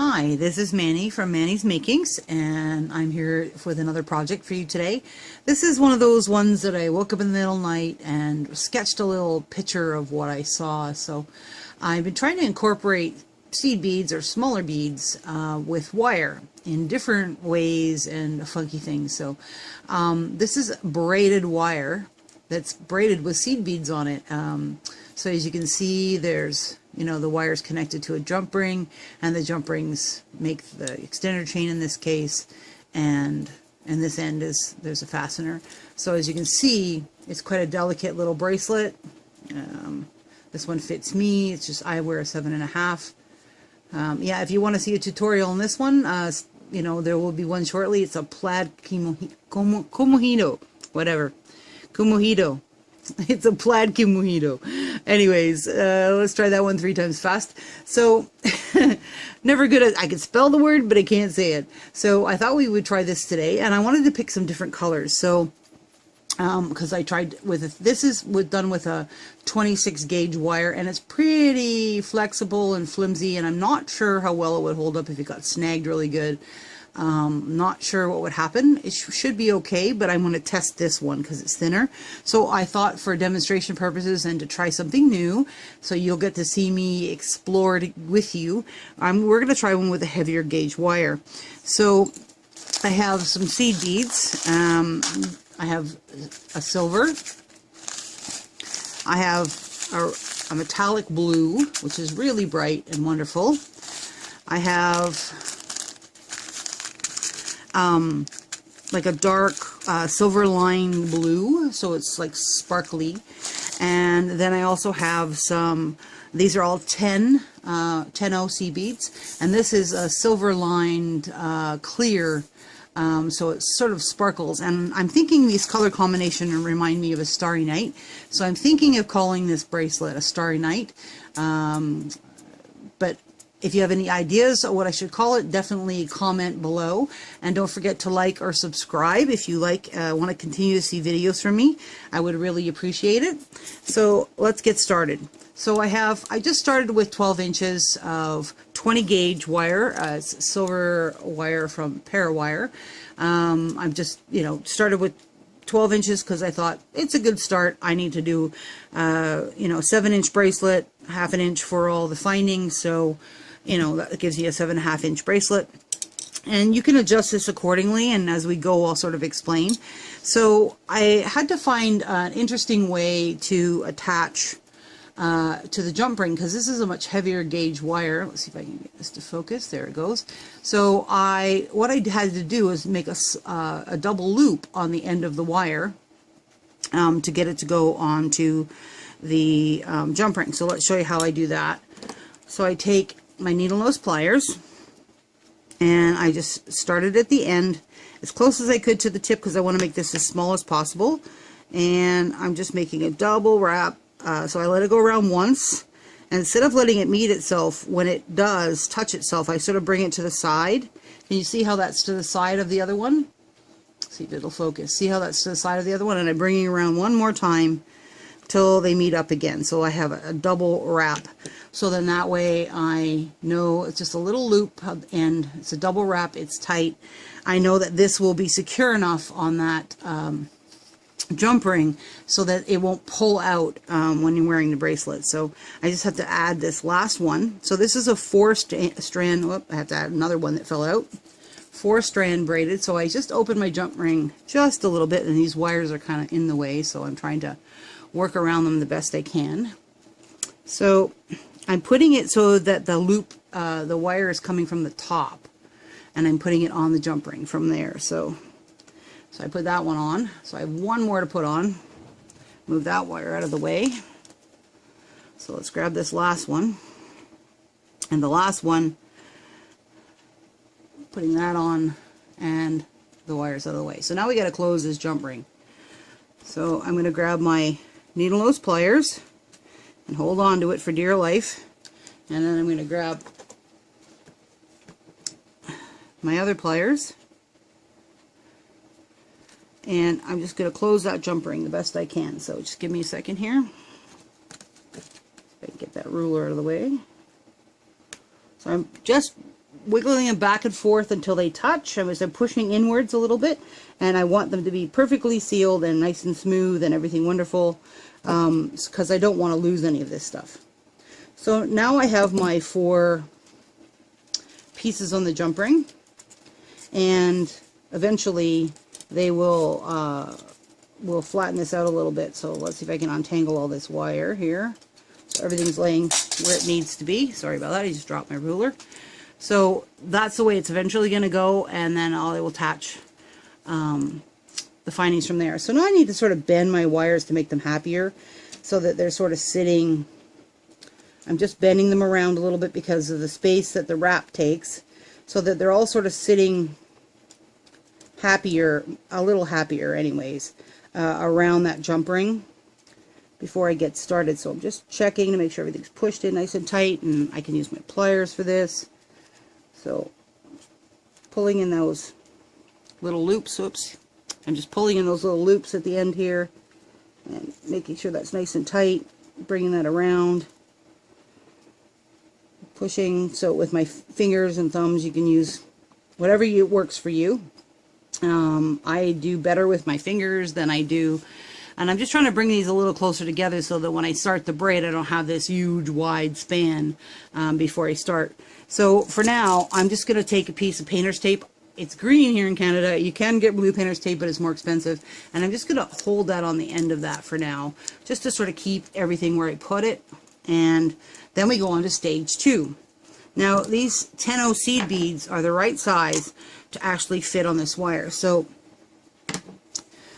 Hi, this is Manny from Manny's Makings, and I'm here with another project for you today. This is one of those ones that I woke up in the middle of the night and sketched a little picture of what I saw. So I've been trying to incorporate seed beads or smaller beads with wire in different ways and funky things. So this is braided wire that's braided with seed beads on it. So as you can see, there's, the wire's connected to a jump ring, and the jump rings make the extender chain in this case, and this end there's a fastener. So as you can see, it's quite a delicate little bracelet. This one fits me. It's just, I wear a 7.5. Yeah, if you want to see a tutorial on this one, there will be one shortly. It's a plaid kimohito, whatever. Kimohito. It's a plaid kimohito. Anyways, let's try that one 3 times fast. So, never good at, I can spell the word, but I can't say it. So I thought we would try this today, and I wanted to pick some different colors. So, because I tried with, this is done with a 26 gauge wire, and it's pretty flexible and flimsy, and I'm not sure how well it would hold up if it got snagged really good. Not sure what would happen. It should be okay, but I'm going to test this one because it's thinner. So I thought, for demonstration purposes and to try something new, so you'll get to see me explore it with you, we're going to try one with a heavier gauge wire. So I have some seed beads. I have a silver. I have a metallic blue, which is really bright and wonderful. I have like a dark silver lined blue, so it's like sparkly. And then I also have some, these are all 10 seed beads, and this is a silver lined clear, so it sort of sparkles. And I'm thinking these color combination remind me of a starry night, so I'm thinking of calling this bracelet a starry night. But if you have any ideas of what I should call it, definitely comment below. And don't forget to like or subscribe if you want to continue to see videos from me. I would really appreciate it. So let's get started. So I just started with 12 inches of 20 gauge wire. It's silver wire from Parawire. I've just, started with 12 inches because I thought it's a good start. I need to do, 7-inch bracelet, 1/2 inch for all the findings. So, that gives you a 7.5 inch bracelet. And you can adjust this accordingly, and as we go, I'll sort of explain. So I had to find an interesting way to attach to the jump ring, because this is a much heavier gauge wire. Let's see if I can get this to focus. There it goes. So what I had to do is make a double loop on the end of the wire to get it to go onto the jump ring. So let's show you how I do that. So I take my needle nose pliers, and I just started at the end as close as I could to the tip, because I want to make this as small as possible. And I'm just making a double wrap. So I let it go around once, and instead of letting it meet itself, when it does touch itself, I sort of bring it to the side. Can you see how that's to the side of the other one? See if it'll focus. See how that's to the side of the other one? And I'm bringing it around one more time till they meet up again. So I have a double wrap. So then that way I know it's just a little loop, and it's a double wrap, it's tight. I know that this will be secure enough on that jump ring so that it won't pull out when you're wearing the bracelet. So I just have to add this last one. So this is a 4-strand, I have to add another one that fell out. 4-strand braided. So I just opened my jump ring just a little bit, and these wires are kind of in the way, so I'm trying to work around them the best I can. So I'm putting it so that the loop, the wire is coming from the top, and I'm putting it on the jump ring from there. So I put that one on. So I have one more to put on. Move that wire out of the way. So let's grab this last one. And the last one, putting that on, and the wire's out of the way. So now we got to close this jump ring. So I'm going to grab my needle nose pliers and hold on to it for dear life. And then I'm going to grab my other pliers, and I'm just going to close that jump ring the best I can. So just give me a second here. If I can get that ruler out of the way. So I'm just wiggling them back and forth until they touch. I'm pushing inwards a little bit, and I want them to be perfectly sealed and nice and smooth and everything wonderful, because I don't want to lose any of this stuff. So now I have my 4 pieces on the jump ring, and eventually they will flatten this out a little bit. So let's see if I can untangle all this wire here. So everything's laying where it needs to be. Sorry about that, I just dropped my ruler. So that's the way it's eventually going to go, and then I will attach the findings from there. So now I need to sort of bend my wires to make them happier, so that they're sort of sitting. I'm just bending them around a little bit because of the space that the wrap takes, so that they're all sort of sitting happier, a little happier anyways, around that jump ring before I get started. So I'm just checking to make sure everything's pushed in nice and tight, and I can use my pliers for this. So pulling in those little loops, oops, I'm just pulling in those little loops at the end here and making sure that's nice and tight, bringing that around, pushing. So with my fingers and thumbs, you can use whatever works for you. I do better with my fingers than I do, and I'm just trying to bring these a little closer together so that when I start the braid, I don't have this huge wide span before I start. So for now, I'm just going to take a piece of painter's tape. It's green here in Canada. You can get blue painter's tape, but it's more expensive. And I'm just going to hold that on the end of that for now, just to sort of keep everything where I put it. And then we go on to stage 2. Now, these 10-0 seed beads are the right size to actually fit on this wire. So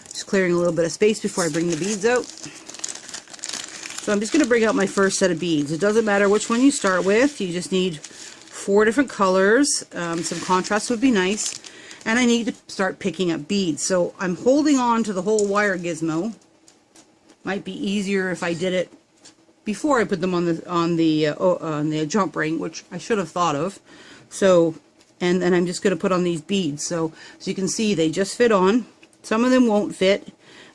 just clearing a little bit of space before I bring the beads out. So I'm just going to bring out my first set of beads. It doesn't matter which one you start with. You just need 4 different colors. Some contrast would be nice. And I need to start picking up beads. So I'm holding on to the whole wire gizmo. Might be easier if I did it before I put them on the jump ring, which I should have thought of. So, and then I'm just going to put on these beads. So as you can see, they just fit on. Some of them won't fit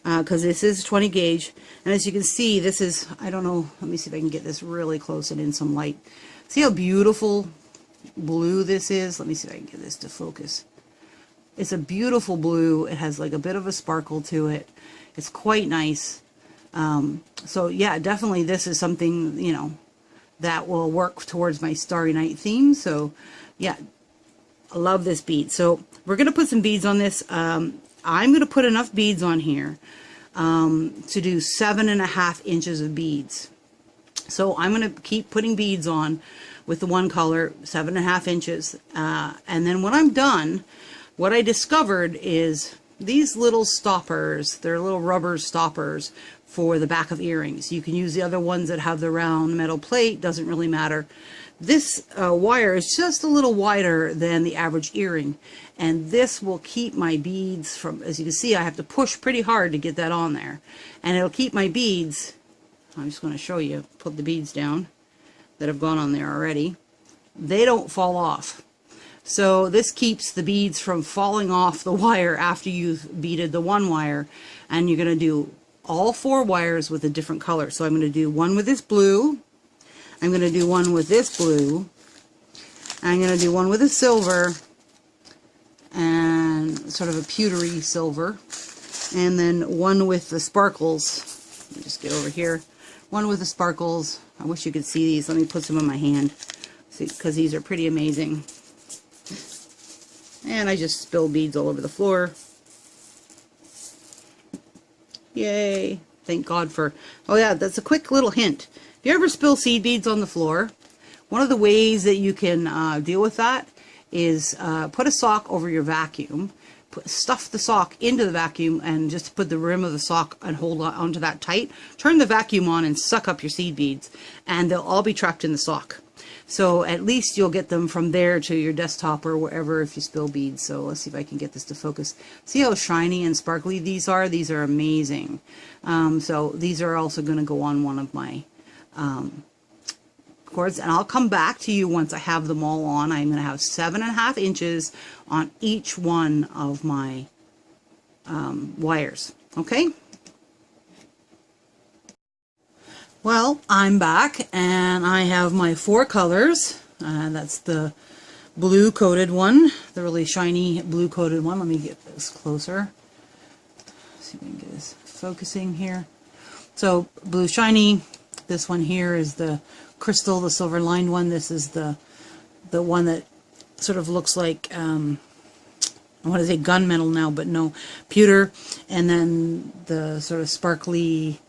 because this is 20 gauge. And as you can see, this is, I don't know, let me see if I can get this really close and in some light. See how beautiful blue this is? Let me see if I can get this to focus. It's a beautiful blue. It has like a bit of a sparkle to it. It's quite nice. So yeah, definitely this is something, you know, that will work towards my Starry Night theme. So yeah, I love this bead. So we're going to put some beads on this. I'm going to put enough beads on here to do 7.5 inches of beads. So I'm going to keep putting beads on with the one color, 7.5 inches. And then when I'm done, what I discovered is these little stoppers, they're little rubber stoppers for the back of earrings. You can use the other ones that have the round metal plate, doesn't really matter. This wire is just a little wider than the average earring, and this will keep my beads from, as you can see, I have to push pretty hard to get that on there, and it'll keep my beads, I'm just going to show you, put the beads down that have gone on there already, they don't fall off. So this keeps the beads from falling off the wire after you've beaded the one wire, and you're going to do all 4 wires with a different color. So I'm going to do one with this blue, I'm going to do one with this blue, I'm going to do one with a silver, and sort of a pewtery silver, and then one with the sparkles. Let me just get over here. One with the sparkles. I wish you could see these. Let me put some in my hand, see, because these are pretty amazing. And I just spilled beads all over the floor. Yay. Thank God for... Oh yeah, that's a quick little hint. If you ever spill seed beads on the floor, one of the ways that you can deal with that is put a sock over your vacuum, stuff the sock into the vacuum, and just put the rim of the sock and hold onto that tight. Turn the vacuum on and suck up your seed beads, and they'll all be trapped in the sock. So at least you'll get them from there to your desktop or wherever if you spill beads. So let's see if I can get this to focus. See how shiny and sparkly these are? These are amazing. So these are also going to go on one of my cords. And I'll come back to you once I have them all on. I'm going to have 7.5 inches on each one of my wires. Okay? Well, I'm back, and I have my 4 colors. That's the blue coated one, the really shiny blue coated one. Let me get this closer. See if we can get this focusing here. So blue shiny. This one here is the crystal, the silver lined one. This is the one that sort of looks like I want to say gunmetal now, but no, pewter. And then the sort of sparkly.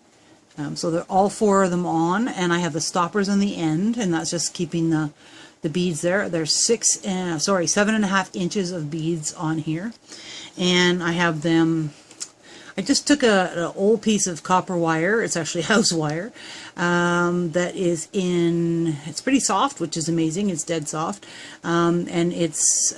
So they're all four of them on, and I have the stoppers on the end, and that's just keeping the beads there. There's 7.5 inches of beads on here, and I have them. I just took an old piece of copper wire. It's actually house wire that is in. It's pretty soft, which is amazing. It's dead soft, and it's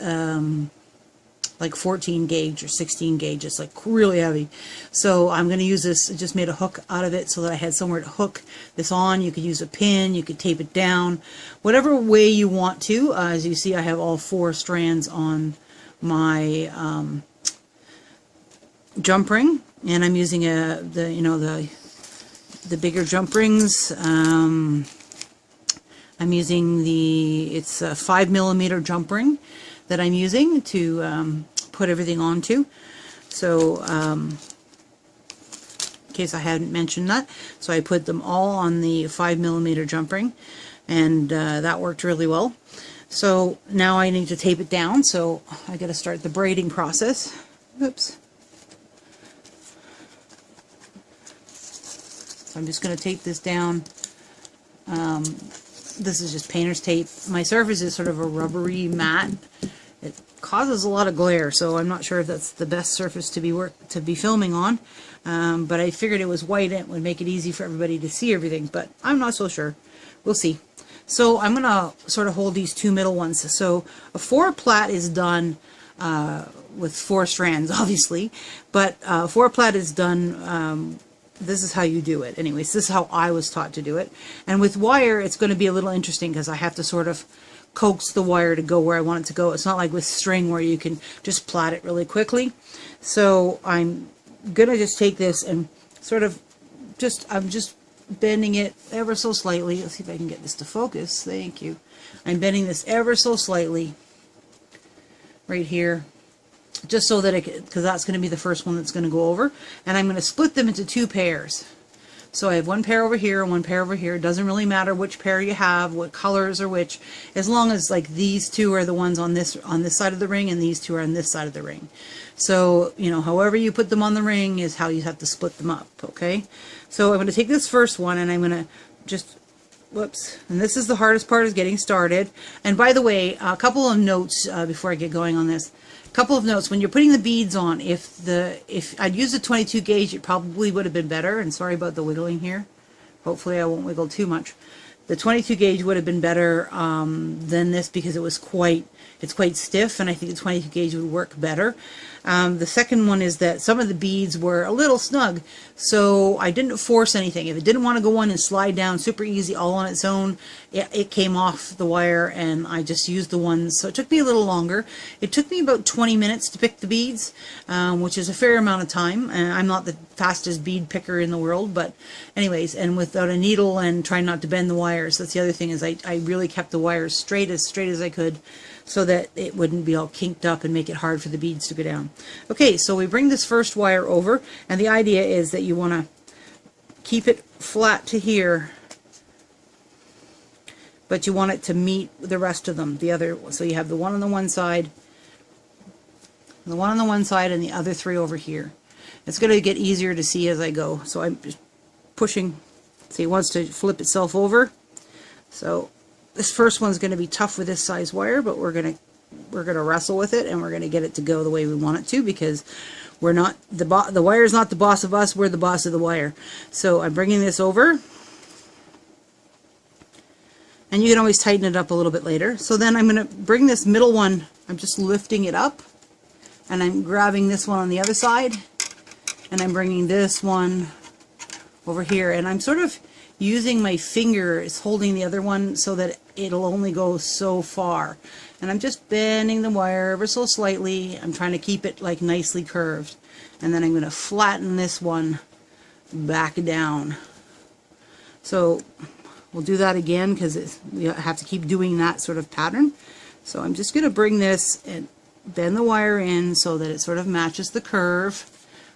like 14 gauge or 16 gauge. It's like really heavy. So I'm going to use this. I just made a hook out of it so that I had somewhere to hook this on. You could use a pin, you could tape it down, whatever way you want to. As you see, I have all four strands on my jump ring, and I'm using the bigger jump rings. I'm using it's a 5mm jump ring that I'm using to put everything onto. So in case I hadn't mentioned that, so I put them all on the 5mm jump ring, and that worked really well. So now I need to tape it down, so I got to start the braiding process. Oops. So I'm just going to tape this down. This is just painter's tape. My surface is sort of a rubbery matte. It causes a lot of glare, so I'm not sure if that's the best surface to be filming on. But I figured it was white and it would make it easy for everybody to see everything, but I'm not so sure. We'll see. So I'm going to sort of hold these two middle ones. So a 4 plait is done with 4 strands, obviously, but 4 plait is done. This is how you do it. Anyways, this is how I was taught to do it. And with wire, it's going to be a little interesting because I have to sort of coax the wire to go where I want it to go. It's not like with string where you can just plait it really quickly. So I'm going to just take this and sort of I'm just bending it ever so slightly. Let's see if I can get this to focus. Thank you. I'm bending this ever so slightly right here, just so that because that's going to be the first one that's going to go over, and I'm going to split them into 2 pairs. So I have 1 pair over here and 1 pair over here. It doesn't really matter which pair you have, what colors or which, as long as like these 2 are the ones on this side of the ring and these 2 are on this side of the ring. So, you know, however you put them on the ring is how you have to split them up, okay? So I'm going to take this first one and I'm going to just, whoops, and this is the hardest part, is getting started. And by the way, a couple of notes before I get going on this. Couple of notes: when you're putting the beads on, if I'd used a 22 gauge, it probably would have been better. And sorry about the wiggling here. Hopefully I won't wiggle too much. The 22 gauge would have been better than this because it's quite stiff, and I think the 22 gauge would work better. The second one is that some of the beads were a little snug, so I didn't force anything. If it didn't want to go on and slide down super easy all on its own, it came off the wire, and I just used the ones. So it took me a little longer. It took me about 20 minutes to pick the beads, which is a fair amount of time. I'm not the fastest bead picker in the world, but anyways, and without a needle and trying not to bend the wires. That's the other thing, is I really kept the wires straight as I could, so that it wouldn't be all kinked up and make it hard for the beads to go down. Okay, so we bring this first wire over, and the idea is that you want to keep it flat to here, but you want it to meet the rest of them. So you have the one on the one side, the one on the one side, and the other 3 over here. It's going to get easier to see as I go. So I'm just pushing. See, it wants to flip itself over. So this first one's going to be tough with this size wire, but we're going to wrestle with it, and we're going to get it to go the way we want it to, because we're not the wire is not the boss of us, we're the boss of the wire. So I'm bringing this over, and you can always tighten it up a little bit later. So then I'm going to bring this middle one, I'm just lifting it up, and I'm grabbing this one on the other side, and I'm bringing this one over here, and I'm sort of using my finger is holding the other one so that it'll only go so far. And I'm just bending the wire ever so slightly. I'm trying to keep it like nicely curved. And then I'm going to flatten this one back down. So we'll do that again because we have to keep doing that sort of pattern. So I'm just going to bring this and bend the wire in so that it sort of matches the curve.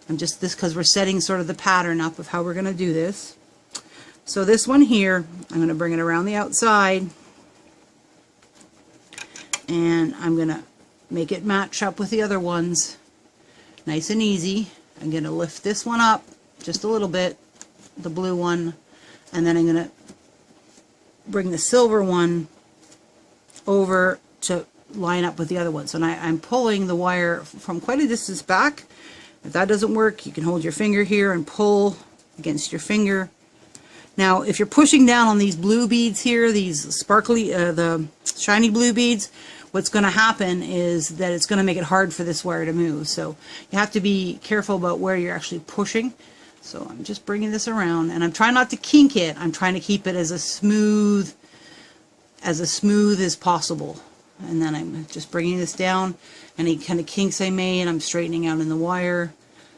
I'm just this because we're setting sort of the pattern up of how we're going to do this. So this one here, I'm going to bring it around the outside, and I'm going to make it match up with the other ones. Nice and easy. I'm going to lift this one up just a little bit, the blue one, and then I'm going to bring the silver one over to line up with the other one. So I'm pulling the wire from quite a distance back. If that doesn't work, you can hold your finger here and pull against your finger. Now, if you're pushing down on these blue beads here, these sparkly, the shiny blue beads, what's going to happen is that it's going to make it hard for this wire to move. So you have to be careful about where you're actually pushing. So I'm just bringing this around, and I'm trying not to kink it. I'm trying to keep it as smooth as possible. And then I'm just bringing this down. Any kind of kinks I made, I'm straightening out in the wire.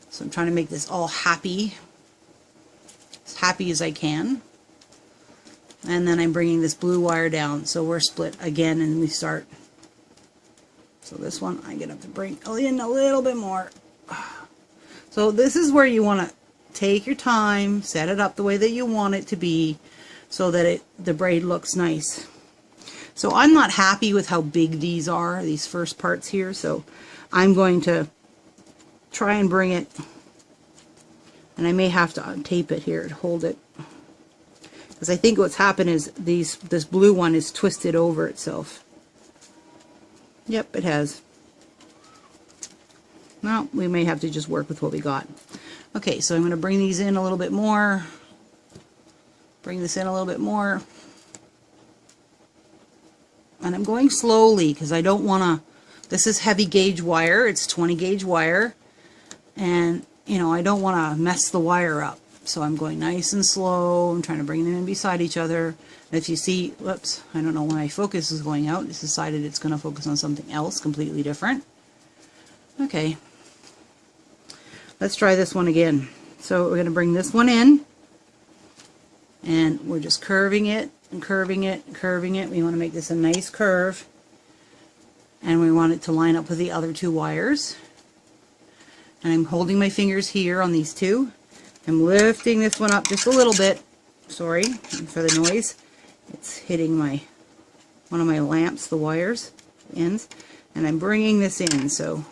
So I'm trying to make this all happy. As happy as I can. And then I'm bringing this blue wire down. So we're split again, and we start. So this one, I'm going to have to bring in a little bit more. So this is where you want to take your time, set it up the way that you want it to be, so that the braid looks nice. So I'm not happy with how big these are, these first parts here, so I'm going to try and bring it, and I may have to untape it here to hold it, because I think what's happened is this blue one is twisted over itself. Yep, it has. Well, we may have to just work with what we got. Okay, so I'm going to bring these in a little bit more. Bring this in a little bit more. And I'm going slowly because I don't want to, this is heavy gauge wire, it's 20 gauge wire, and you know, I don't want to mess the wire up. So I'm going nice and slow. I'm trying to bring them in beside each other. And if you see, whoops, I don't know why my focus is going out. It's decided it's going to focus on something else completely different. Okay. Let's try this one again. So we're going to bring this one in, and we're just curving it and curving it and curving it. We want to make this a nice curve, and we want it to line up with the other two wires. And I'm holding my fingers here on these two. I'm lifting this one up just a little bit. Sorry for the noise. It's hitting one of my lamps, the wires, ends, and I'm bringing this in. So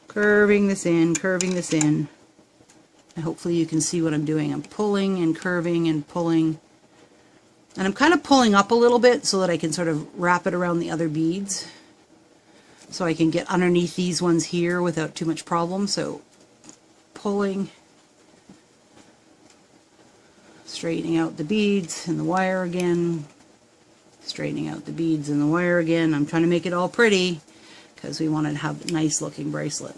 curving this in, curving this in. And hopefully you can see what I'm doing. I'm pulling and curving and pulling. And I'm kind of pulling up a little bit so that I can sort of wrap it around the other beads. So I can get underneath these ones here without too much problem. So pulling, straightening out the beads and the wire again, straightening out the beads and the wire again. I'm trying to make it all pretty because we want to have a nice looking bracelet.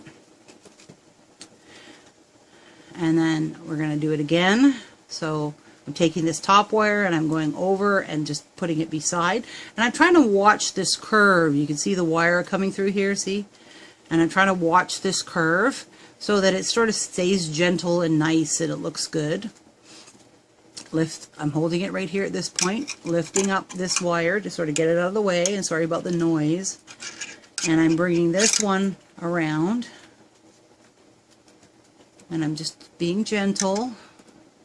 And then we're going to do it again. So I'm taking this top wire and I'm going over and just putting it beside. And I'm trying to watch this curve. You can see the wire coming through here, see? And I'm trying to watch this curve so that it sort of stays gentle and nice and it looks good. I'm holding it right here at this point, lifting up this wire to sort of get it out of the way, and sorry about the noise. And I'm bringing this one around, and I'm just being gentle,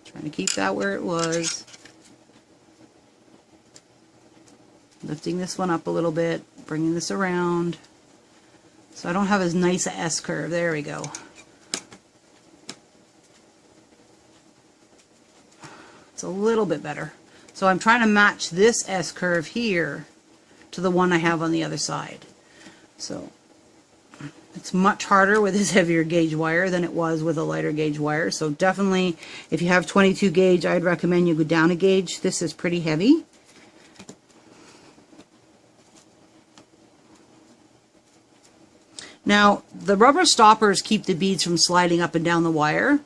trying to keep that where it was. Lifting this one up a little bit, bringing this around. So I don't have as nice a S curve. There we go. It's a little bit better. So I'm trying to match this S curve here to the one I have on the other side. So it's much harder with this heavier gauge wire than it was with a lighter gauge wire. So definitely, if you have 22 gauge, I'd recommend you go down a gauge. This is pretty heavy. Now, the rubber stoppers keep the beads from sliding up and down the wire.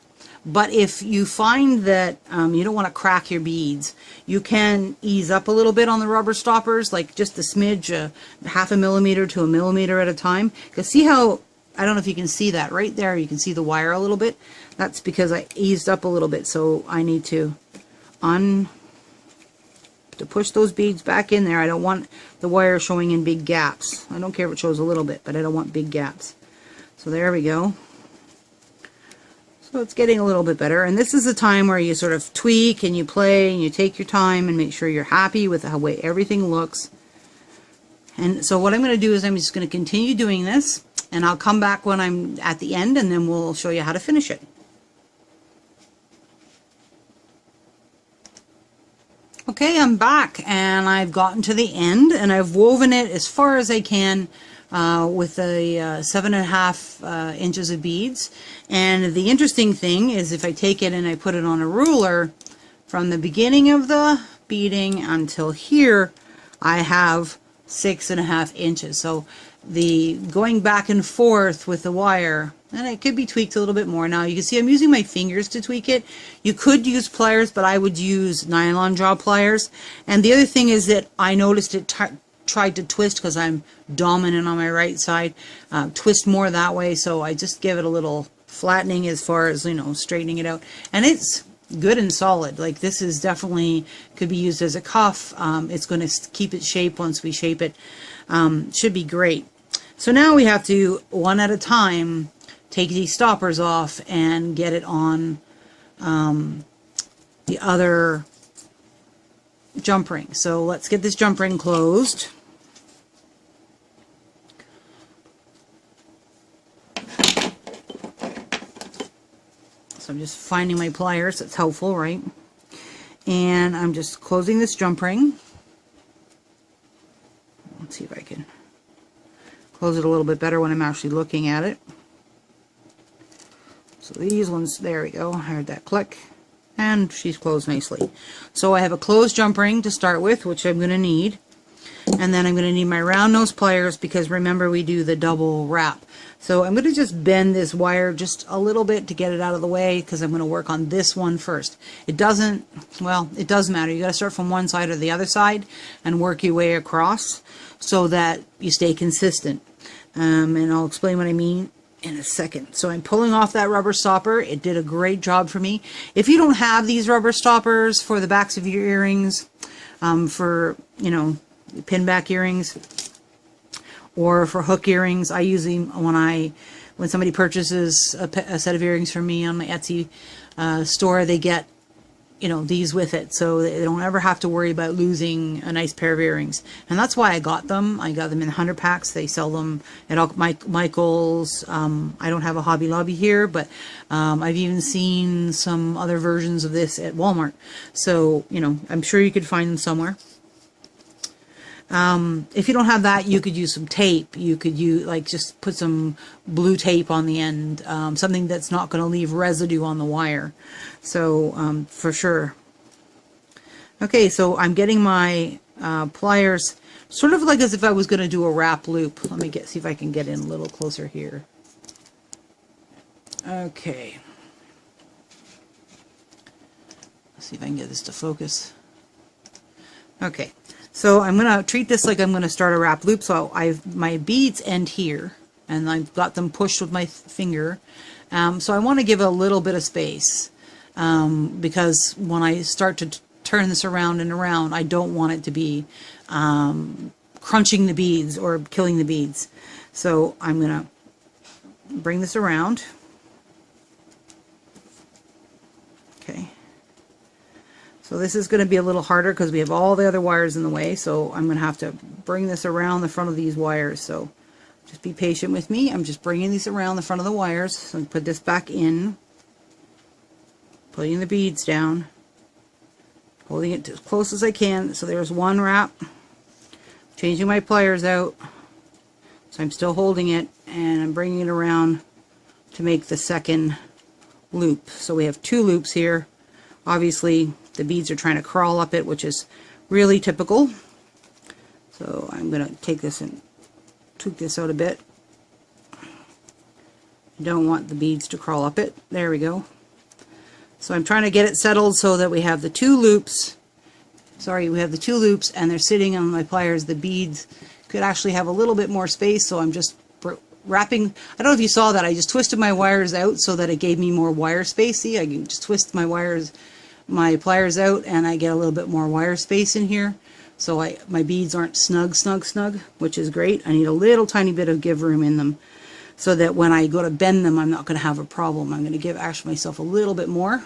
But if you find that you don't want to crack your beads, you can ease up a little bit on the rubber stoppers, like just a smidge, half a millimeter to a millimeter at a time. Because see how, I don't know if you can see that, right there you can see the wire a little bit. That's because I eased up a little bit, so I need to to push those beads back in there. I don't want the wire showing in big gaps. I don't care if it shows a little bit, but I don't want big gaps. So there we go. So it's getting a little bit better, and this is the time where you sort of tweak and you play and you take your time and make sure you're happy with the way everything looks. And so what I'm going to do is I'm just going to continue doing this, and I'll come back when I'm at the end, and then we'll show you how to finish it. Okay, I'm back, and I've gotten to the end, and I've woven it as far as I can with the 7.5 inches of beads. And the interesting thing is, if I take it and I put it on a ruler, from the beginning of the beading until here, I have 6.5 inches. So the going back and forth with the wire, and it could be tweaked a little bit more. Now you can see I'm using my fingers to tweak it. You could use pliers, but I would use nylon jaw pliers. And the other thing is that I noticed it tried to twist, because I'm dominant on my right side, twist more that way, so I just give it a little flattening as far as, you know, straightening it out. And it's good and solid. Like, this is definitely could be used as a cuff. It's going to keep its shape once we shape it. Should be great. So now we have to, one at a time, take these stoppers off and get it on the other jump ring. So let's get this jump ring closed. So I'm just finding my pliers. That's helpful, right? And I'm just closing this jump ring. Let's see if I can close it a little bit better when I'm actually looking at it. So these ones, there we go. I heard that click. And she's closed nicely. So I have a closed jump ring to start with, which I'm going to need. And then I'm going to need my round nose pliers, because remember we do the double wrap. So I'm going to just bend this wire just a little bit to get it out of the way, because I'm going to work on this one first. It doesn't, well, it does matter. You got to start from one side or the other side and work your way across so that you stay consistent. And I'll explain what I mean in a second. So I'm pulling off that rubber stopper. It did a great job for me. If you don't have these rubber stoppers for the backs of your earrings, for, you know, pin back earrings, or for hook earrings, I use them when somebody purchases a set of earrings from me on my Etsy store. They get, you know, these with it, so they don't ever have to worry about losing a nice pair of earrings. And that's why I got them. I got them in 100 packs. They sell them at Michael's. I don't have a Hobby Lobby here, but I've even seen some other versions of this at Walmart. So, you know, I'm sure you could find them somewhere. If you don't have that, you could use some tape. You could use, like, just put some blue tape on the end, something that's not going to leave residue on the wire. So, for sure. Okay, so I'm getting my pliers sort of like as if I was going to do a wrap loop. Let me see if I can get in a little closer here. Okay. Let's see if I can get this to focus. Okay. So I'm going to treat this like I'm going to start a wrap loop. So my beads end here, and I've got them pushed with my finger. So I want to give a little bit of space, because when I start to turn this around and around, I don't want it to be crunching the beads or killing the beads. So I'm going to bring this around. Okay. So this is going to be a little harder because we have all the other wires in the way, so I'm going to have to bring this around the front of these wires. So just be patient with me. I'm just bringing these around the front of the wires. So I put this back in, putting the beads down, holding it as close as I can. So there's one wrap, changing my pliers out. So I'm still holding it, and I'm bringing it around to make the second loop. So we have two loops here. Obviously, the beads are trying to crawl up it, which is really typical. So I'm going to take this and tweak this out a bit. You don't want the beads to crawl up it. There we go. So I'm trying to get it settled so that we have the two loops. Sorry, we have the two loops, and they're sitting on my pliers. The beads could actually have a little bit more space, so I'm just wrapping. I don't know if you saw that. I just twisted my wires out so that it gave me more wire space. See, I can just twist my wires my pliers out and I get a little bit more wire space in here. So my beads aren't snug, which is great. I need a little tiny bit of give room in them so that when I go to bend them, I'm not going to have a problem. I'm going to give actually myself a little bit more.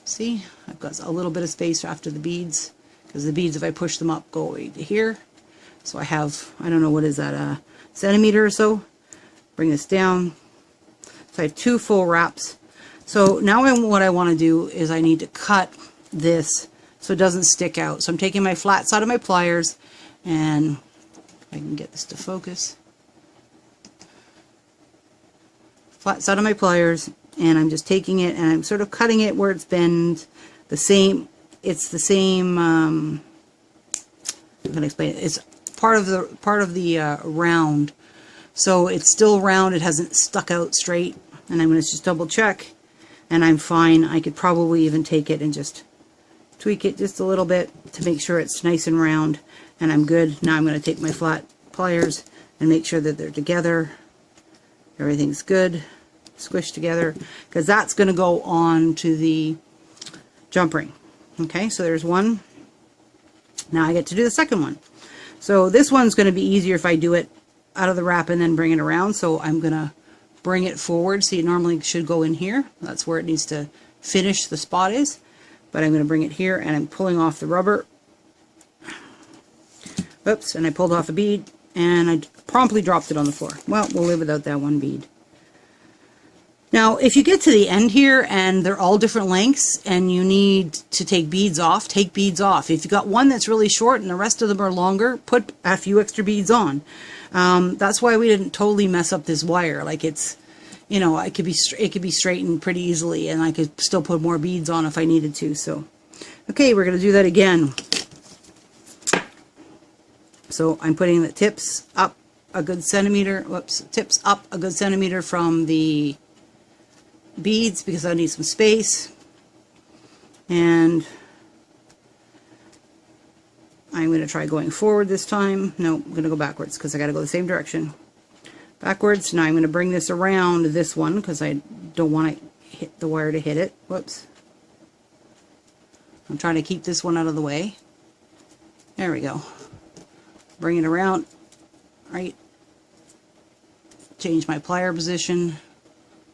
See, I've got a little bit of space after the beads, because the beads, if I push them up, go away to here. So I have, I don't know, what is that, a centimeter or so. Bring this down. So I have 2 full wraps. So now what I want to do is I need to cut this so it doesn't stick out. So I'm taking my flat side of my pliers, and if I can get this to focus, flat side of my pliers, and I'm just taking it and I'm sort of cutting it where it's been the same. It's the same. I'm going to explain it. It's part of the round, so it's still round. It hasn't stuck out straight, and I'm going to just double check, and I'm fine. I could probably even take it and just tweak it just a little bit to make sure it's nice and round, and I'm good. Now I'm going to take my flat pliers and make sure that they're together. Everything's good, squished together, because that's going to go on to the jump ring. Okay, so there's one. Now I get to do the second one. So this one's going to be easier if I do it out of the wrap and then bring it around. So I'm going to bring it forward. See, it normally should go in here. That's where it needs to finish, the spot is. But I'm going to bring it here, and I'm pulling off the rubber. Oops, and I pulled off a bead, and I promptly dropped it on the floor. Well, we'll live without that one bead. Now, if you get to the end here and they're all different lengths and you need to take beads off, take beads off. If you've got one that's really short and the rest of them are longer, put a few extra beads on. That's why we didn't totally mess up this wire. Like, it's, you know, it could be straightened pretty easily, and I could still put more beads on if I needed to. So, okay, we're going to do that again. So I'm putting the tips up a good centimeter. Whoops, tips up a good centimeter from the beads because I need some space. And I'm going to try going forward this time. No, I'm going to go backwards because I got to go the same direction. Backwards. Now I'm going to bring this around this one because I don't want to hit the wire to hit it. Whoops. I'm trying to keep this one out of the way. There we go. Bring it around. Right. Change my plier position.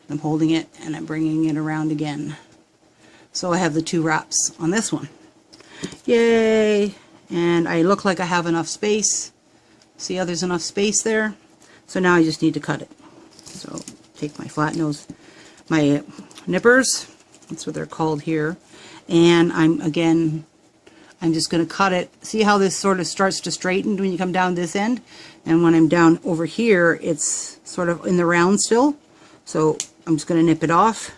I'm holding it and I'm bringing it around again. So I have the 2 wraps on this one. Yay! And I look like I have enough space. See how there's enough space there? So now I just need to cut it. So take my flat nose, my nippers, that's what they're called here, and I'm just going to cut it. See how this sort of starts to straighten when you come down this end? And when I'm down over here, it's sort of in the round still. So I'm just going to nip it off,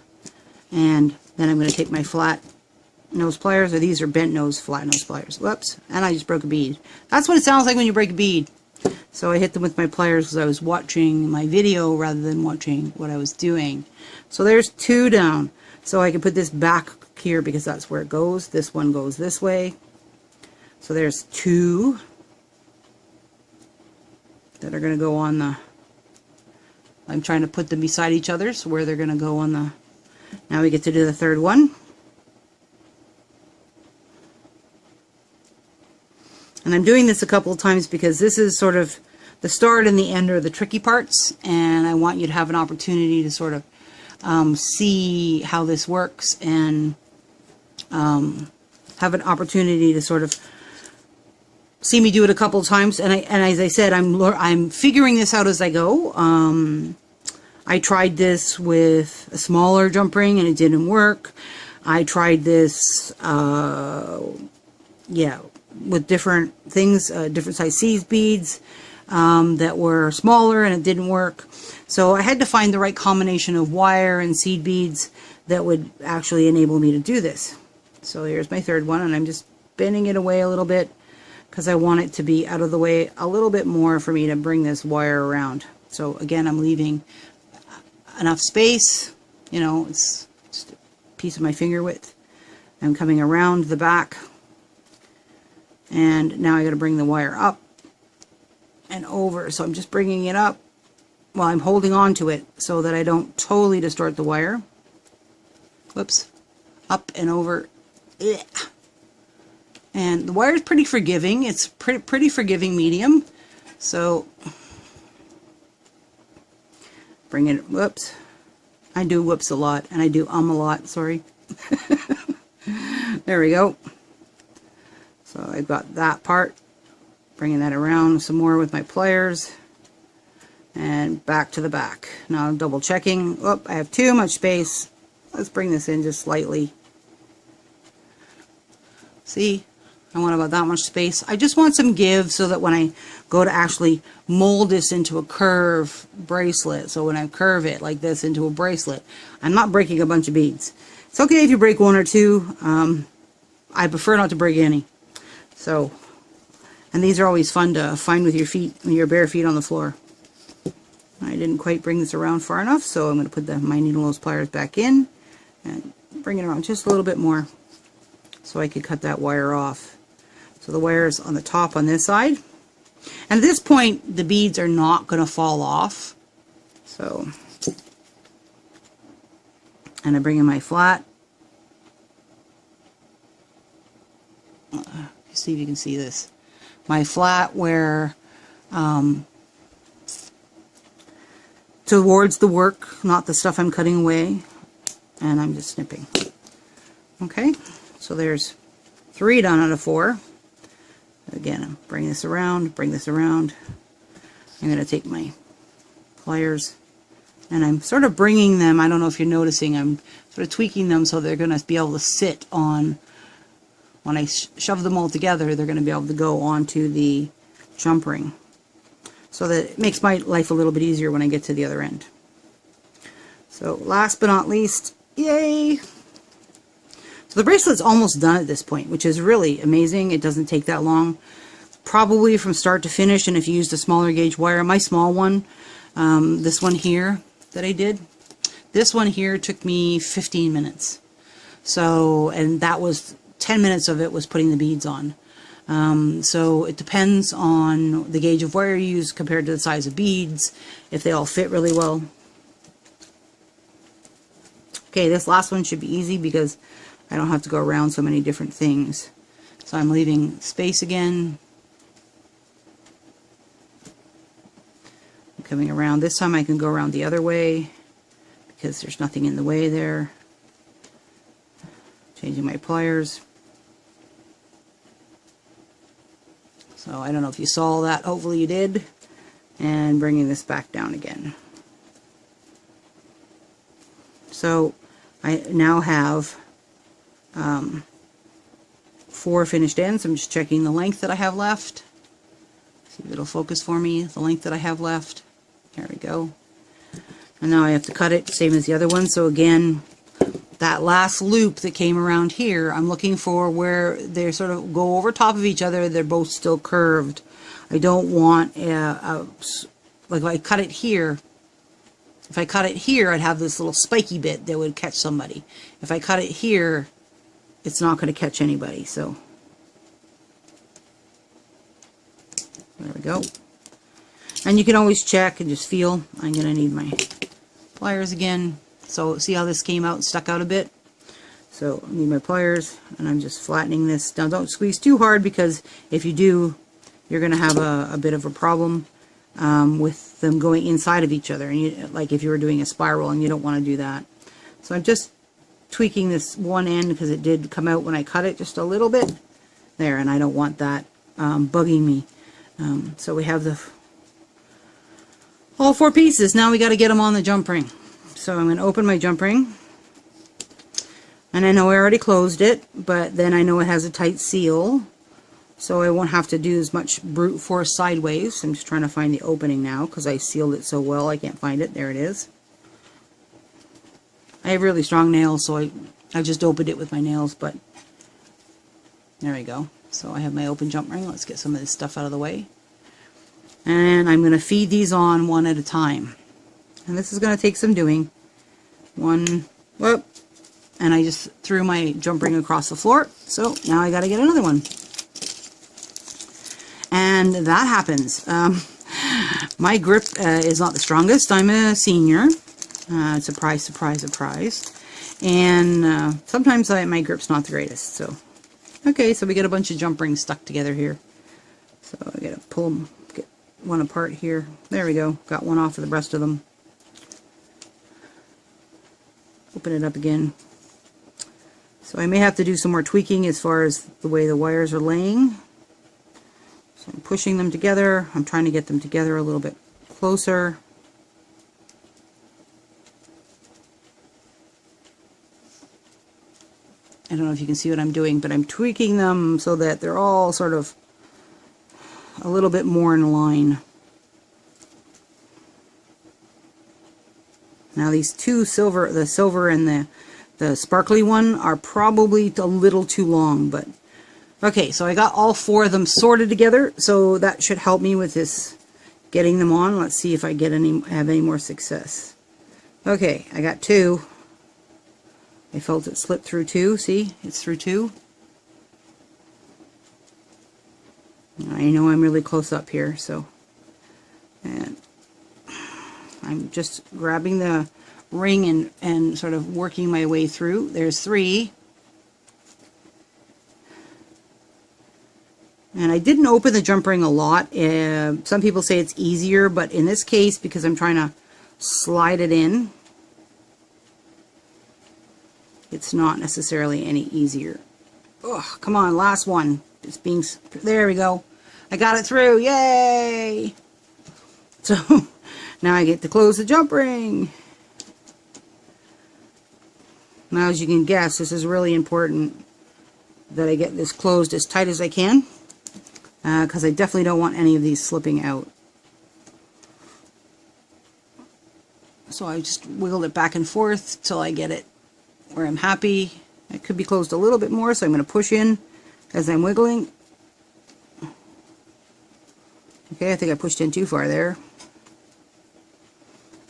and then I'm going to take my flat nose pliers, or these are bent nose, flat nose pliers. Whoops, and I just broke a bead. That's what it sounds like when you break a bead. So I hit them with my pliers because I was watching my video rather than watching what I was doing. So there's 2 down. So I can put this back here because that's where it goes. This one goes this way. So there's 2 that are going to go on the, I'm trying to put them beside each other so where they're going to go on the, now we get to do the 3rd one. And I'm doing this a couple of times because this is sort of the start and the end are the tricky parts, and I want you to have an opportunity to sort of see how this works, and have an opportunity to sort of see me do it a couple of times. And as I said, I'm figuring this out as I go. I tried this with a smaller jump ring and it didn't work. I tried this, with different things, different size seed beads that were smaller, and it didn't work. So I had to find the right combination of wire and seed beads that would actually enable me to do this. So here's my 3rd one, and I'm just bending it away a little bit because I want it to be out of the way a little bit more for me to bring this wire around. So again, I'm leaving enough space, you know, it's just a piece of my finger width. I'm coming around the back. And now I got to bring the wire up and over. So I'm just bringing it up while I'm holding on to it so that I don't totally distort the wire. Whoops. Up and over Ugh. And the wire is pretty forgiving. It's pretty forgiving medium. So bring it, whoops. I do whoops a lot, and I do a lot, sorry. There we go. So I've got that part. Bringing that around some more with my pliers. And back to the back. Now I'm double checking. Oh, I have too much space. Let's bring this in just slightly. See? I want about that much space. I just want some give so that when I go to actually mold this into a curve bracelet, so when I curve it like this into a bracelet, I'm not breaking a bunch of beads. It's okay if you break one or two. I prefer not to break any. So, and these are always fun to find with your feet, with your bare feet on the floor. I didn't quite bring this around far enough, so I'm going to put my needle nose pliers back in and bring it around just a little bit more so I could cut that wire off. So the wire is on the top on this side. And at this point, the beads are not going to fall off. So, and I bring in my flat. See if you can see this. My flat where towards the work, not the stuff I'm cutting away. And I'm just snipping. Okay, so there's 3 done out of 4. Again, I'm bringing this around, bring this around. I'm going to take my pliers and I'm sort of bringing them, I don't know if you're noticing, I'm sort of tweaking them so they're going to be able to sit on, when I shove them all together, they're going to be able to go onto the jump ring. So that it makes my life a little bit easier when I get to the other end. So last but not least, yay! So the bracelet's almost done at this point, which is really amazing. It doesn't take that long. Probably from start to finish, and if you used a smaller gauge wire, my small one, this one here that I did, this one here took me 15 minutes. So, and that was 10 minutes of it was putting the beads on. So it depends on the gauge of wire you use compared to the size of beads, if they all fit really well. Okay, this last one should be easy because I don't have to go around so many different things. So I'm leaving space again. I'm coming around. This time I can go around the other way because there's nothing in the way there. Changing my pliers. So I don't know if you saw that. Hopefully you did. And bringing this back down again. So I now have 4 finished ends. I'm just checking the length that I have left. See if it'll focus for me, the length that I have left. There we go. And now I have to cut it, same as the other one. So again, that last loop that came around here, I'm looking for where they sort of go over top of each other. They're both still curved. I don't want, like if I cut it here, I'd have this little spiky bit that would catch somebody. If I cut it here, it's not going to catch anybody. So there we go. And you can always check and just feel. I'm going to need my pliers again. So see how this came out and stuck out a bit? So I need my pliers and I'm just flattening this. Now don't squeeze too hard because if you do, you're going to have a bit of a problem with them going inside of each other. And you, like if you were doing a spiral, and you don't want to do that. So I'm just tweaking this one end because it did come out when I cut it just a little bit there, and I don't want that bugging me. So we have all 4 pieces. Now we got to get them on the jump ring. So I'm going to open my jump ring, and I know I already closed it, but then I know it has a tight seal, so I won't have to do as much brute force sideways. I'm just trying to find the opening now because I sealed it so well I can't find it. There it is. I have really strong nails, so I just opened it with my nails, but there we go. So I have my open jump ring. Let's get some of this stuff out of the way. And I'm going to feed these on one at a time. And this is going to take some doing. One, whoop, and I just threw my jump ring across the floor. So now I got to get another one. And that happens. My grip is not the strongest. I'm a senior. Surprise, surprise, surprise. And sometimes my grip's not the greatest. So, okay, so we get a bunch of jump rings stuck together here. So I gotta pull them, get one apart here. There we go. Got one off of the rest of them. Open it up again. So I may have to do some more tweaking as far as the way the wires are laying. So I'm pushing them together. I'm trying to get them together a little bit closer. I don't know if you can see what I'm doing, but I'm tweaking them so that they're all sort of a little bit more in line. Now these two silver, the silver and the sparkly one, are probably a little too long, but okay, so I got all four of them sorted together, so that should help me with this, getting them on. Let's see if I have any more success. Okay, I got two. I felt it slip through two. See, it's through two. I know I'm really close up here, so, and I'm just grabbing the ring and sort of working my way through. There's three. And I didn't open the jump ring a lot. Some people say it's easier, but in this case, because I'm trying to slide it in, it's not necessarily any easier. Oh, come on, last one. It's being, there we go. I got it through, yay! So, now I get to close the jump ring. Now, as you can guess, this is really important that I get this closed as tight as I can, because I definitely don't want any of these slipping out. So I just wiggled it back and forth till I get it where I'm happy. It could be closed a little bit more, so I'm going to push in as I'm wiggling. Okay, I think I pushed in too far there.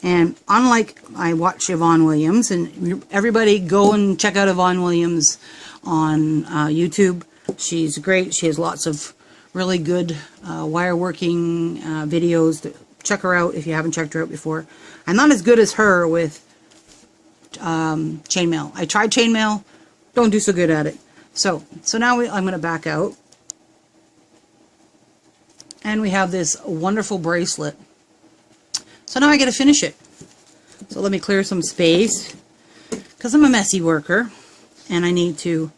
And unlike, I watch Yvonne Williams, and everybody go and check out Yvonne Williams on YouTube. She's great. She has lots of really good wire working videos. Check her out if you haven't checked her out before. I'm not as good as her with chainmail. I tried chainmail, don't do so good at it. So now I'm going to back out. And we have this wonderful bracelet. So now I got to finish it. So let me clear some space, because I'm a messy worker and I need to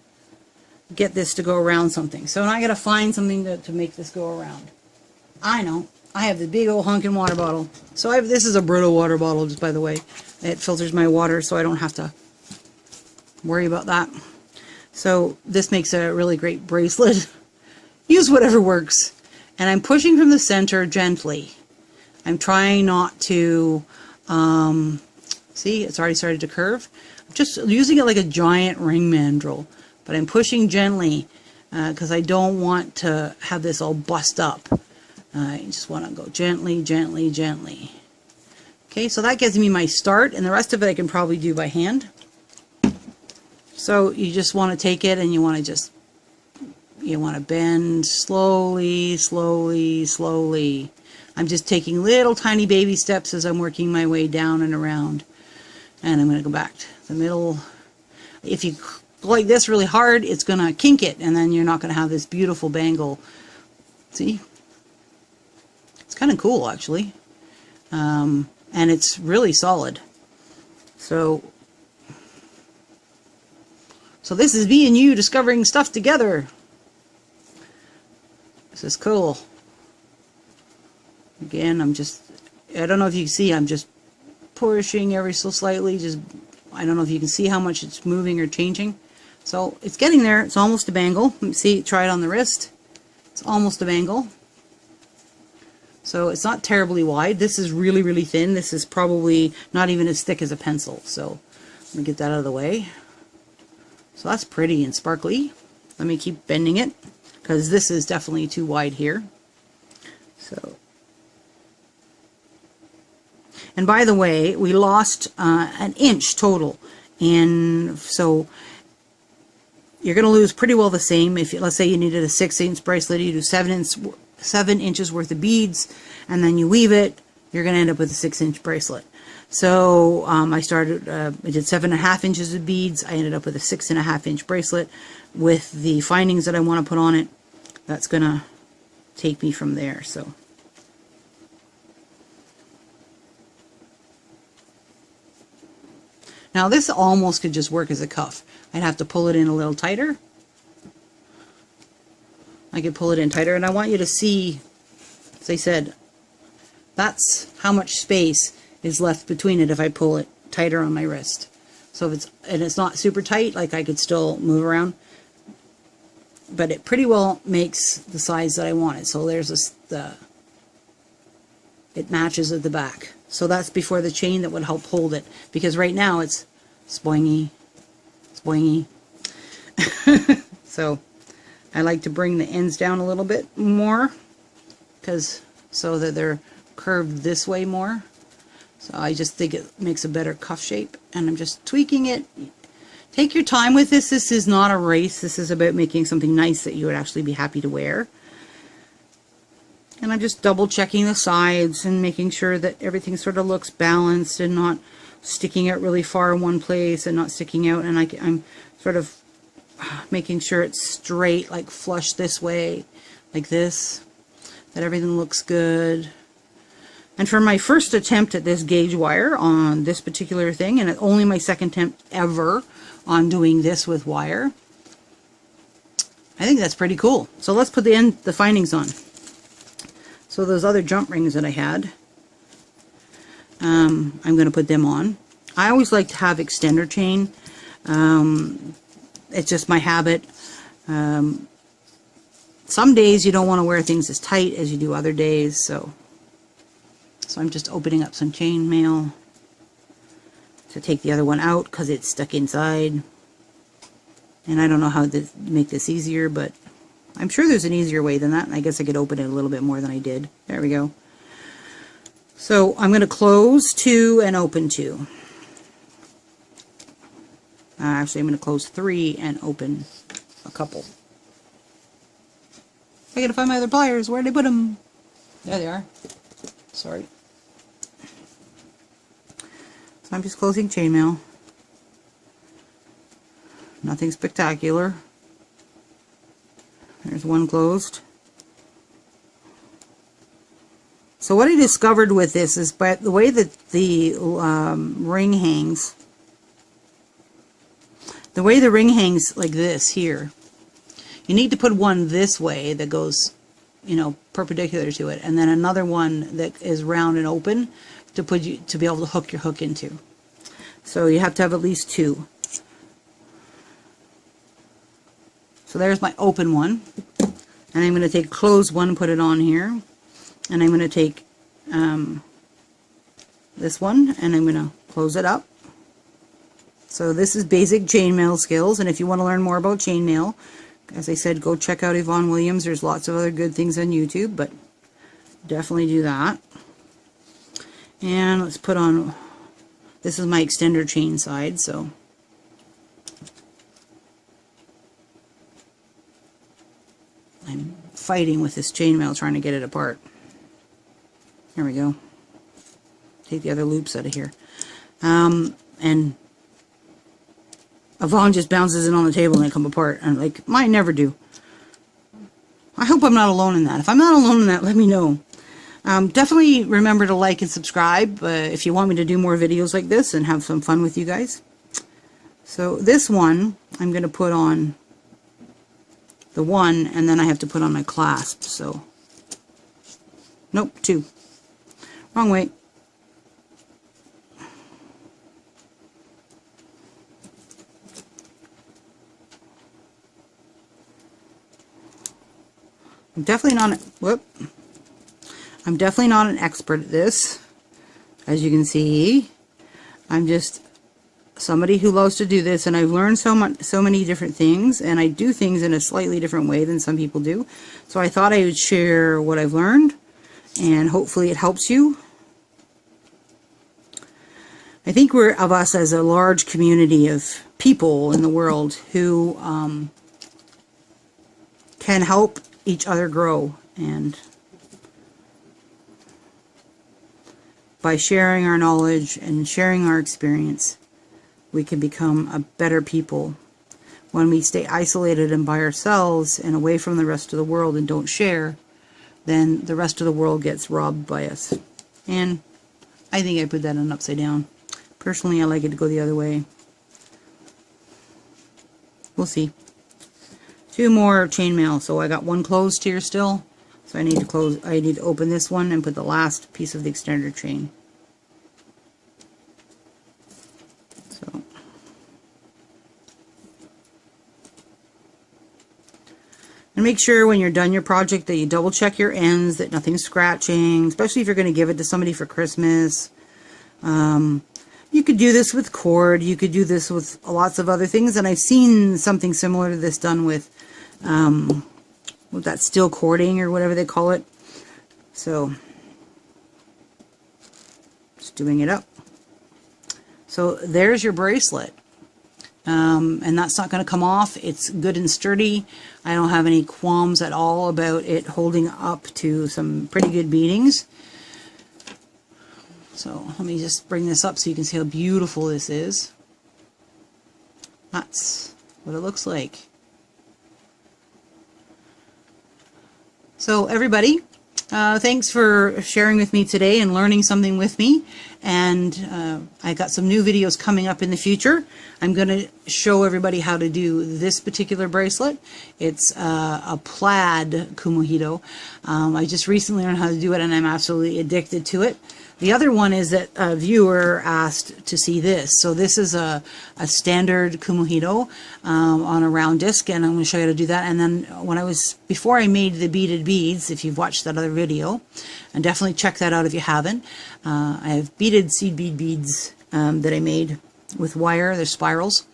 get this to go around something. So now I got to find something to make this go around. I know. I have the big old honkin' water bottle. So this is a Brita water bottle, just by the way. It filters my water, so I don't have to worry about that. So this makes a really great bracelet. Use whatever works. And I'm pushing from the center gently. I'm trying not to, see, it's already started to curve. I'm just using it like a giant ring mandrel, but I'm pushing gently because I don't want to have this all bust up. I just want to go gently, gently, gently. Okay, so that gives me my start, and the rest of it I can probably do by hand. So you just want to take it and you want to bend slowly, slowly, slowly. I'm just taking little tiny baby steps as I'm working my way down and around. And I'm going to go back to the middle. If you go like this really hard, it's going to kink it, and then you're not going to have this beautiful bangle. See? It's kind of cool, actually. And it's really solid. So this is me and you discovering stuff together. This is cool. Again, I don't know if you can see, I'm just pushing ever so slightly. I don't know if you can see how much it's moving or changing. So it's getting there. It's almost a bangle. Let me see, try it on the wrist. It's almost a bangle. So it's not terribly wide. This is really, really thin. This is probably not even as thick as a pencil. So let me get that out of the way. So that's pretty and sparkly. Let me keep bending it, because this is definitely too wide here. So, and by the way, we lost an inch total, and so you're going to lose pretty well the same. If let's say you needed a 6-inch bracelet, you do 7 inches worth of beads, and then you weave it, you're going to end up with a 6-inch bracelet. So I started, I did 7.5 inches of beads. I ended up with a 6.5 inch bracelet with the findings that I want to put on it. That's going to take me from there. So now this almost could just work as a cuff. I'd have to pull it in a little tighter. I could pull it in tighter, and I want you to see, as I said, that's how much space is left between it if I pull it tighter on my wrist. So if it's not super tight, like I could still move around, but it pretty well makes the size that I want it. So there's it matches at the back. So that's before the chain that would help hold it, because right now it's spoingy, spoingy. So I like to bring the ends down a little bit more, so that they're curved this way more. So I just think it makes a better cuff shape, and I'm just tweaking it. Take your time with this. This is not a race. This is about making something nice that you would actually be happy to wear. And I'm just double checking the sides and making sure that everything sort of looks balanced and not sticking out really far in one place and not sticking out. And I'm sort of making sure it's straight, like flush this way, like this, that everything looks good. And for my first attempt at this gauge wire on this particular thing, and it's only my second attempt ever on doing this with wire, I think that's pretty cool. So let's put the findings on. So those other jump rings that I had, I'm going to put them on. I always like to have extender chain. It's just my habit. Some days you don't want to wear things as tight as you do other days, so I'm just opening up some chain mail to take the other one out because it's stuck inside. And I don't know how to make this easier, but I'm sure there's an easier way than that. And I guess I could open it a little bit more than I did. There we go. So I'm going to close 2 and open 2. Actually, I'm going to close 3 and open a couple. I gotta find my other pliers. Where'd I put them? There they are. Sorry. So I'm just closing chainmail. Nothing spectacular. There's one closed. So what I discovered with this is, by the way that the ring hangs, the way the ring hangs like this here, you need to put one this way that goes, you know, perpendicular to it, and then another one that is round and open to be able to hook your hook into. So you have to have at least 2. So there's my open one, and I'm going to take closed one and put it on here, and I'm going to take this one and I'm going to close it up. So this is basic chainmail skills, and if you want to learn more about chainmail, as I said, go check out Yvonne Williams. There's lots of other good things on YouTube, but definitely do that. And let's put on, this is my extender chain side, so I'm fighting with this chainmail trying to get it apart. There we go. Take the other loops out of here. And Yvonne just bounces it on the table and they come apart. And like, mine never do. I hope I'm not alone in that. If I'm not alone in that, let me know. Definitely remember to like and subscribe if you want me to do more videos like this and have some fun with you guys. So this one, I'm going to put on the 1, and then I have to put on my clasp. So, nope, 2. Wrong way. I'm definitely not an expert at this, as you can see. I'm just somebody who loves to do this, and I've learned so many different things, and I do things in a slightly different way than some people do. So I thought I would share what I've learned, and hopefully it helps you. I think we're of us as a large community of people in the world who can help each other grow, and by sharing our knowledge and sharing our experience, we can become a better people. When we stay isolated and by ourselves and away from the rest of the world and don't share, then the rest of the world gets robbed by us. And I think I put that in upside down. Personally, I like it to go the other way. We'll see. 2 more chainmail. So I got one closed here still. So I need to open this one and put the last piece of the extender chain. So and make sure when you're done your project that you double check your ends, that nothing's scratching, especially if you're going to give it to somebody for Christmas. You could do this with cord, you could do this with lots of other things, and I've seen something similar to this done with that steel cording or whatever they call it. So just doing it up. So there's your bracelet. And that's not going to come off. It's good and sturdy. I don't have any qualms at all about it holding up to some pretty good beadings. So let me just bring this up so you can see how beautiful this is. That's what it looks like. So everybody, thanks for sharing with me today and learning something with me. And I got some new videos coming up in the future. I'm going to show everybody how to do this particular bracelet. It's a plaid kumuhito. I just recently learned how to do it and I'm absolutely addicted to it. The other one is that a viewer asked to see this. So this is a standard kumuhito on a round disc, and I'm going to show you how to do that. And then before I made the beaded beads, if you've watched that other video, and definitely check that out if you haven't, I have beaded seed bead beads that I made with wire. They're spirals.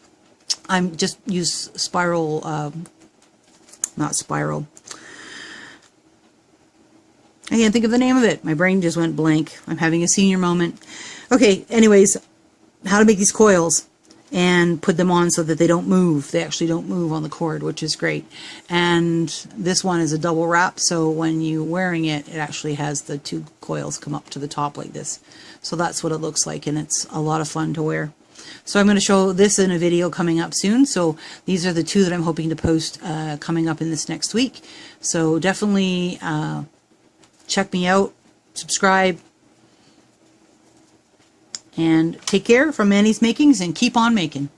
I'm just use spiral, not spiral. I can't think of the name of it. My brain just went blank. I'm having a senior moment. Okay, anyways, how to make these coils and put them on so that they don't move. They actually don't move on the cord, which is great. And this one is a double wrap, so when you're wearing it, it actually has the 2 coils come up to the top like this. So that's what it looks like, and it's a lot of fun to wear. So I'm going to show this in a video coming up soon. So these are the 2 that I'm hoping to post coming up in this next week. So definitely check me out, subscribe, and take care from Manny's Makings, and keep on making.